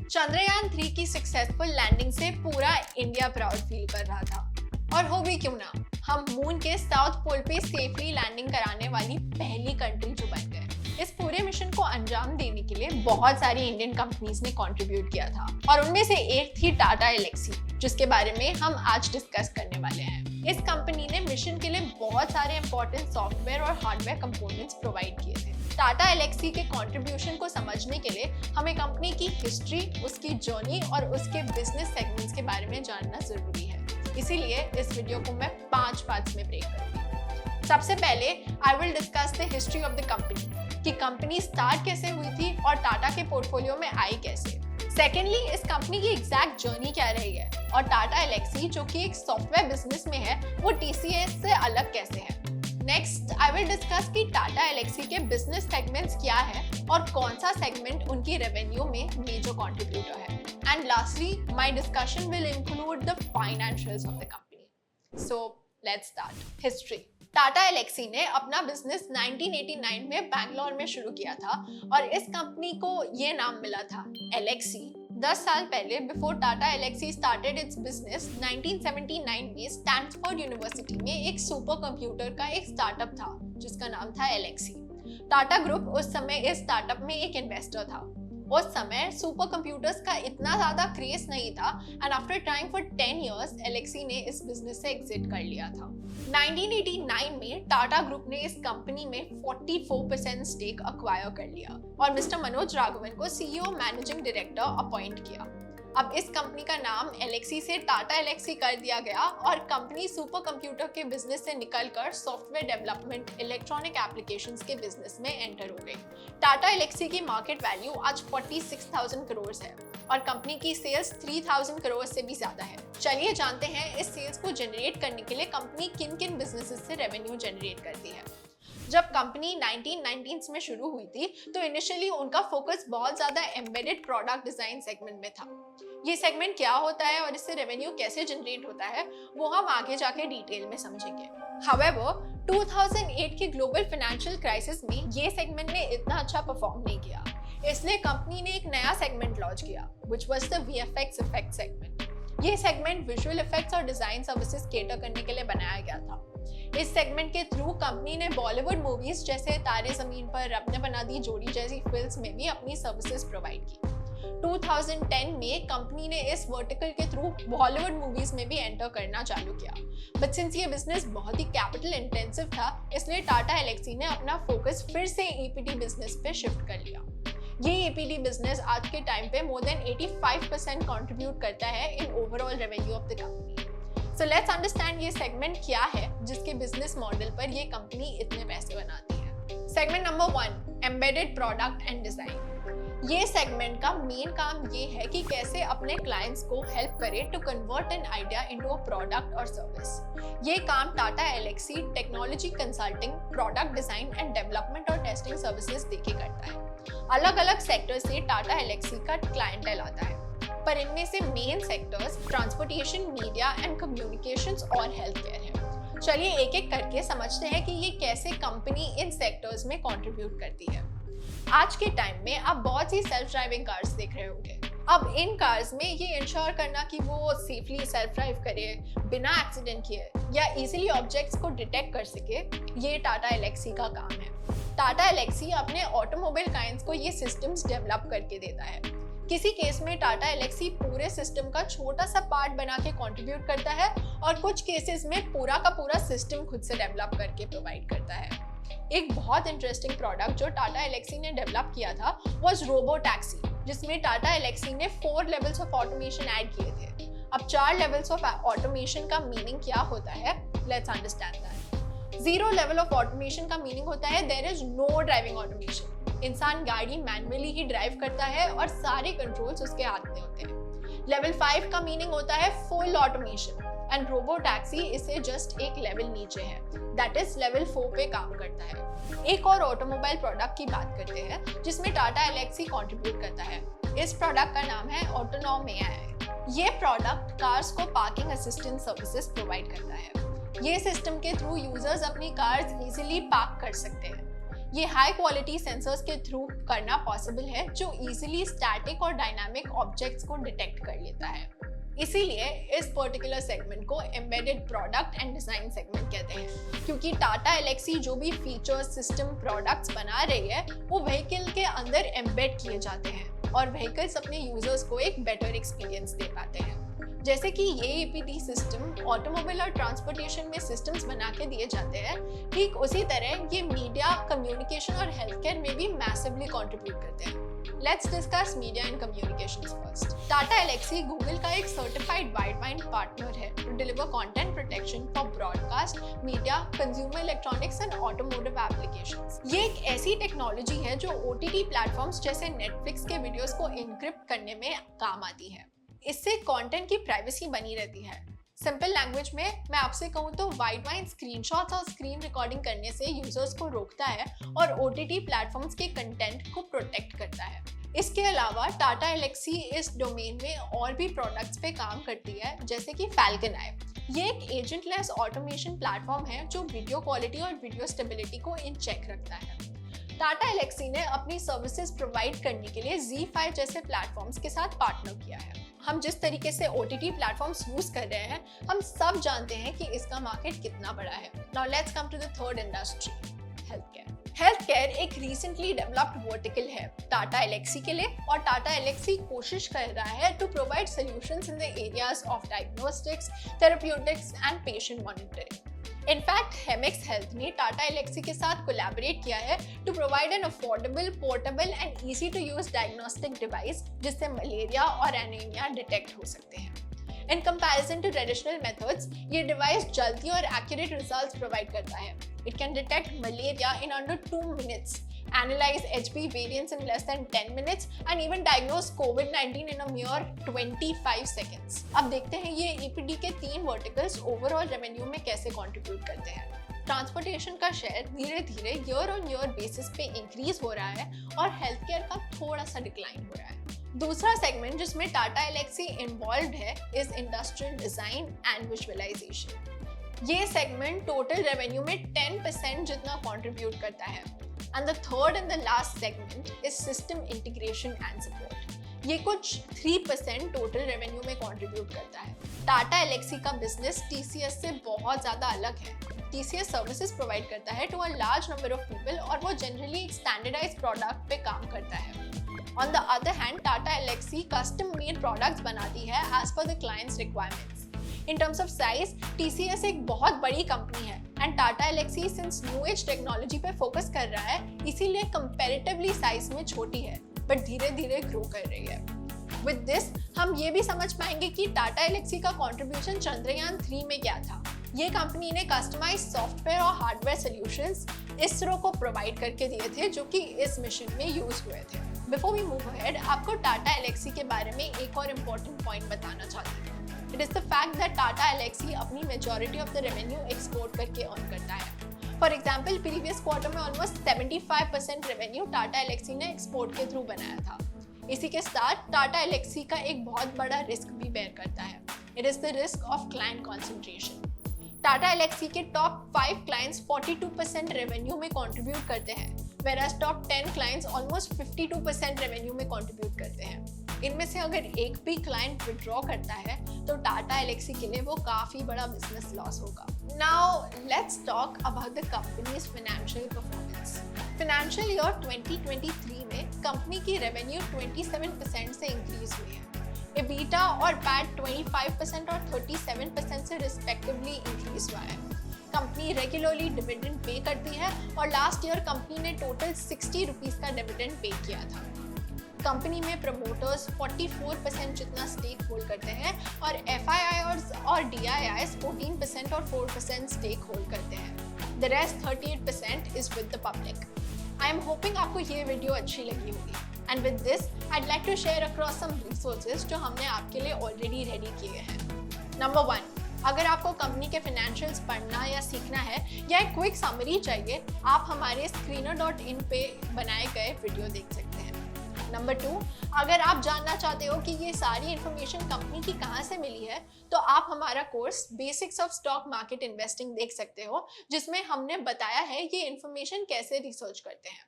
चंद्रयान 3 की successful landing से पूरा इंडिया प्राउड फील कर रहा था। और हो भी क्यों ना, हम मून के साउथ पोल पे सेफली लैंडिंग कराने वाली पहली कंट्री जो बन गए। इस पूरे मिशन को अंजाम देने के लिए बहुत सारी इंडियन कंपनीज ने कंट्रीब्यूट किया था और उनमें से एक थी टाटा एलेक्सी, जिसके बारे में हम आज डिस्कस करने वाले हैं। इस कंपनी ने मिशन के लिए बहुत सारे इंपॉर्टेंट सॉफ्टवेयर और हार्डवेयर कंपोनेंट्स प्रोवाइड किए थे। टाटा एलेक्सी के कंट्रीब्यूशन को समझने के लिए हमें कंपनी की हिस्ट्री, उसकी जर्नी और उसके बिजनेस सेगमेंट्स के बारे में जानना जरूरी है। इसीलिए इस वीडियो को मैं 5 पार्ट्स में ब्रेक करूंगी। सबसे पहले आई will discuss the history of the company, कि कंपनी स्टार्ट कैसे हुई थी और टाटा के पोर्टफोलियो में आई कैसे। सेकेंडली, इस कंपनी की एग्जैक्ट जर्नी क्या रही है और टाटा एलेक्सी जो कि एक सॉफ्टवेयर बिजनेस में है वो टीसीएस से अलग कैसे है। नेक्स्ट आई विल डिस्कस कि टाटा एलेक्सी के बिजनेस सेगमेंट्स क्या है और कौन सा सेगमेंट उनकी रेवेन्यू में मेजर कंट्रीब्यूटर है। And lastly my discussion will include the financials of the company. So let's start. History. Tata Elxsi ने अपना बिजनेस 1989 में बैंगलोर में शुरू किया था और इस कंपनी को ये नाम मिला था एलेक्सी। 10 साल पहले, before Tata Elxsi started its business, 1979 में स्टैनफोर्ड यूनिवर्सिटी में एक सुपर कंप्यूटर का एक स्टार्टअप था जिसका नाम था एलेक्सी। टाटा ग्रुप उस समय इस स्टार्टअप में एक इन्वेस्टर था। उस समय सुपर कंप्यूटर्स का इतना ज्यादा क्रेज नहीं था and after trying for 10 years Elxsi ने इस बिजनेस से एग्जिट कर लिया था। 1989 में टाटा ग्रुप ने इस कंपनी में 44% स्टेक अक्वायर कर लिया और मिस्टर मनोज राघवन को सीईओ मैनेजिंग डायरेक्टर अपॉइंट किया। अब इस कंपनी का नाम एलेक्सी से टाटा एलेक्सी कर दिया गया और कंपनी सुपर कंप्यूटर के बिजनेस से निकलकर सॉफ्टवेयर डेवलपमेंट, इलेक्ट्रॉनिक एप्लीकेशंस के बिजनेस में एंटर हो गई। टाटा एलेक्सी की मार्केट वैल्यू आज 46,000 करोड़ है और कंपनी की सेल्स 3,000 करोड़ से भी ज्यादा है। चलिए जानते हैं इस सेल्स को जनरेट करने के लिए कंपनी किन किन बिजनेसेस से रेवेन्यू जनरेट करती है। जब कंपनी 1990s में शुरू हुई थी तो इनिशियली उनका फोकस बहुत ज्यादा एम्बेडेड प्रोडक्ट डिजाइन सेगमेंट में था। ये सेगमेंट क्या होता है और इससे रेवेन्यू कैसे जनरेट होता है वो हम आगे जाके डिटेल में समझेंगे। हाउएवर, 2008 के ग्लोबल फाइनेंशियल क्राइसिस में ये सेगमेंट ने इतना अच्छा परफॉर्म नहीं किया, इसलिए कंपनी ने एक नया सेगमेंट लॉन्च किया which was the VFX effect segment. ये सेगमेंट विजुअल इफेक्ट्स और डिजाइन सर्विसेज केटर करने के लिए बनाया गया था। इस सेगमेंट के थ्रू कंपनी ने बॉलीवुड मूवीज जैसे तारे जमीन पर, रब ने बना दी जोड़ी जैसी फिल्म्स में भी अपनी सर्विसेज प्रोवाइड की। 2010 में कंपनी ने इस वर्टिकल के थ्रू बॉलीवुड मूवीज में भी एंटर करना चालू किया, बट सिंस ये बिजनेस बहुत ही कैपिटल इंटेंसिव था इसलिए टाटा एलेक्सी ने अपना फोकस फिर से ईपीडी बिजनेस पे शिफ्ट कर लिया। ये ईपीडी बिजनेस आज के टाइम पे मोर देन 85% कंट्रीब्यूट करता है in overall revenue of the company. So let's understand ये सेगमेंट क्या है जिसके बिजनेस मॉडल पर ये कंपनी इतने पैसे बनाती है। Segment number 1, embedded product and design. ये सेगमेंट का मेन काम ये है कि कैसे अपने क्लाइंट्स को हेल्प करे to convert an idea into a product और सर्विस। ये काम Tata Elxsi technology consulting, product design and development और टेस्टिंग सर्विसेज देके करता है। अलग अलग सेक्टर से टाटा एलेक्सी का क्लाइंटेल आता है, पर इनमें से main sectors transportation, media and communications और हेल्थ केयर है। चलिए एक एक करके समझते हैं कि ये कैसे कंपनी इन सेक्टर्स में कंट्रीब्यूट करती है। आज के टाइम में आप बहुत सी सेल्फ ड्राइविंग कार्स देख रहे होंगे। अब इन कार्स में ये इंश्योर करना कि वो सेफली सेल्फ ड्राइव करे, बिना एक्सीडेंट किए या इजीली ऑब्जेक्ट्स को डिटेक्ट कर सके, ये टाटा एलेक्सी का काम है। टाटा एलेक्सी अपने ऑटोमोबाइल क्लाइंट्स को ये सिस्टम्स डेवलप करके देता है। किसी केस में टाटा एलेक्सी पूरे सिस्टम का छोटा सा पार्ट बना के कंट्रीब्यूट करता है और कुछ केसेस में पूरा का पूरा सिस्टम खुद से डेवलप करके प्रोवाइड करता है। एक बहुत इंटरेस्टिंग प्रोडक्ट जो टाटा एलेक्सी ने डेवलप किया था वाज रोबो टैक्सी, जिसमें टाटा एलेक्सी ने 4 लेवल्स ऑफ ऑटोमेशन ऐड किए थे। अब 4 लेवल्स ऑफ ऑटोमेशन का मीनिंग क्या होता है, let's understand that. 0 level of automation का मीनिंग होता है there is no driving automation. इंसान गाड़ी मैन्युअली ही ड्राइव करता है और सारे कंट्रोल्स उसके हाथ में होते हैं। लेवल 5 का मीनिंग होता है full automation and robo taxi इससे जस्ट एक लेवल नीचे है, दैट इज लेवल 4 पे काम करता है। एक और ऑटोमोबाइल प्रोडक्ट की बात करते हैं जिसमें टाटा एलेक्सी कंट्रीब्यूट करता है। इस प्रोडक्ट का नाम है ऑटोनॉम एआई। ये प्रोडक्ट कार्स को पार्किंग असिस्टेंट सर्विसेज प्रोवाइड करता है। ये सिस्टम के थ्रू यूजर्स अपनी कार्स इजीली पार्क कर सकते हैं। ये हाई क्वालिटी सेंसर्स के थ्रू करना पॉसिबल है जो इजीली स्टैटिक और डायनामिक ऑब्जेक्ट्स को डिटेक्ट कर लेता है। इसीलिए इस पर्टिकुलर सेगमेंट को embedded product and design segment कहते हैं, क्योंकि टाटा एलेक्सी जो भी फीचर्स, सिस्टम, प्रोडक्ट्स बना रही है वो व्हीकल के अंदर एम्बेड किए जाते हैं और व्हीकल्स अपने यूजर्स को एक बेटर एक्सपीरियंस दे पाते हैं। जैसे कि ये एपीडी सिस्टम ऑटोमोबाइल और ट्रांसपोर्टेशन में सिस्टम्स बना के दिए जाते हैं, ठीक उसी तरह ये मीडिया, कम्युनिकेशन और हेल्थ केयर में भी मैसिवली कंट्रीब्यूट करते हैं। Let's discuss media and communications first. Tata Elxsi Google का एक सर्टिफाइड वाइडबाइंड पार्टनर है to deliver content protection for broadcast, media, consumer electronics and automotive applications. ये एक ऐसी टेक्नोलॉजी है जो OTT प्लेटफॉर्म्स जैसे नेटफ्लिक्स के वीडियोस को एन्क्रिप्ट करने में काम आती है। इससे कंटेंट की प्राइवेसी बनी रहती है। सिंपल लैंग्वेज में मैं आपसे कहूँ तो वाइडबाइंड स्क्रीनशॉट्स और स्क्रीन रिकॉर्डिंग करने से यूजर्स को रोकता है और OTT प्लेटफॉर्म्स के कंटेंट को प्रोटेक्ट करता है। इसके अलावा टाटा एलेक्सी इस डोमेन में और भी प्रोडक्ट्स पे काम करती है, जैसे कि फैल्कन आई। ये एक एजेंटलेस ऑटोमेशन प्लेटफॉर्म है जो वीडियो क्वालिटी और वीडियो स्टेबिलिटी को इन चेक रखता है। टाटा एलेक्सी ने अपनी सर्विसेज प्रोवाइड करने के लिए ZEE5 जैसे प्लेटफॉर्म्स के साथ पार्टनर किया है। हम जिस तरीके से OTT प्लेटफॉर्म्स यूज कर रहे हैं, हम सब जानते हैं कि इसका मार्केट कितना बड़ा है। Now let's come to the third industry, health care. Health care एक रिसेंटली डेवलप्ड वर्टिकल है टाटा एलेक्सी के लिए, और टाटा एलेक्सी कोशिश कर रहा है to provide solutions in the areas of diagnostics, therapeutics and patient monitoring. In fact Hemex Health ने टाटा एलेक्सी के साथ कोलैबोरेट किया है to provide an affordable, portable and easy to use diagnostic device जिससे मलेरिया और एनीमिया डिटेक्ट हो सकते हैं। In comparison to traditional methods, ये डिवाइस जल्दी और एक्यूरेट रिजल्ट्स प्रोवाइड करता है। It can detect malaria in under 2 minutes, analyze HB variants in less than 10 minutes and even diagnose COVID-19 in a mere 25 seconds. अब देखते हैं ये EPD के 3 वर्टिकल्स ओवरऑल रेवेन्यू में कैसे कंट्रीब्यूट करते हैं। ट्रांसपोर्टेशन का शेयर धीरे धीरे ईयर ऑन ईयर बेसिस पे इंक्रीज हो रहा है और हेल्थ केयर का थोड़ा सा डिक्लाइन हो रहा है। दूसरा सेगमेंट जिसमें टाटा एलेक्सी इन्वॉल्व्ड है is industrial design and visualization. ये सेगमेंट टोटल रेवेन्यू में 10% जितना कंट्रीब्यूट करता है। And the third and the last segment is system integration and support. ये कुछ 3% टोटल रेवेन्यू में कंट्रीब्यूट करता है। टाटा एलेक्सी का बिजनेस TCS से बहुत ज़्यादा अलग है। TCS सर्विसेज प्रोवाइड करता है to a large number of people और वो जनरली एक स्टैंडर्डाइज्ड प्रोडक्ट पे काम करता है। On the other hand, Tata Elxsi custom-made products बनाती है as per the client's requirements. In terms of size, TCS एक बहुत बड़ी कंपनी है and Tata Elxsi since new age technology पे फोकस कर रहा है, इसीलिए comparatively साइज में छोटी है, but धीरे धीरे ग्रो कर रही है। With this, हम ये भी समझ पाएंगे कि Tata Elxsi का contribution चंद्रयान 3 में क्या था। ये कंपनी ने कस्टमाइज सॉफ्टवेयर और हार्डवेयर सॉल्यूशंस इसरो को प्रोवाइड करके दिए थे जो कि इस मिशन में यूज हुए थे। बिफोर वी मूव अहेड, आपको टाटा एलेक्सी के बारे में एक और इम्पोर्टेंट पॉइंट बताना चाहती हूँ। It is the fact that Tata Elxsi अपनी majority of the revenue export करके अर्न करता है। फॉर एग्जाम्पल, प्रीवियस क्वार्टर में ऑलमोस्ट 75% रेवेन्यू टाटा एलेक्सी ने एक्सपोर्ट के थ्रू बनाया था। इसी के साथ टाटा एलेक्सी का एक बहुत बड़ा रिस्क भी बेयर करता है। It is the risk of client concentration. Tata Elxsi के टॉप 5 क्लाइंट्स 42% रेवेन्यू में कंट्रीब्यूट करते हैं, whereas top 10 clients almost 52% revenue में कंट्रीब्यूट करते हैं। इनमें से अगर एक भी क्लाइंट विड्रॉ करता है तो टाटा एलेक्सी के लिए वो काफ़ी बड़ा बिजनेस लॉस होगा। Now let's talk about the companies financial performance. Financial year 2023 में कंपनी की रेवेन्यू 27% से इंक्रीज हुई है। EBITDA और PAT 25% और 37% से रिस्पेक्टिवली इंक्रीज हुआ है। कंपनी रेगुलरली डिविडेंड पे करती है और लास्ट ईयर कंपनी ने टोटल 60 रुपीज़ का डिविडेंड पे किया था। कंपनी में प्रमोटर्स 44% जितना स्टेक होल्ड करते हैं और FIIs और DIIs 14% और 4% स्टेक होल्ड करते हैं। The rest 38% is with the public. I am hoping आपको ये वीडियो अच्छी लगी होगी। And with this, I'd like to share across some resources जो हमने आपके लिए already ready किए हैं। Number 1, अगर आपको कंपनी के financials पढ़ना या सीखना है या एक क्विक समरी चाहिए, आप हमारे screener.in पे बनाए गए वीडियो देख सकते हैं। नंबर 2, अगर आप जानना चाहते हो कि ये सारी इंफॉर्मेशन कंपनी की कहाँ से मिली है, तो आप हमारा course basics of stock market investing देख सकते हो, जिसमें हमने बताया है ये इंफॉर्मेशन कैसे रिसर्च करते हैं।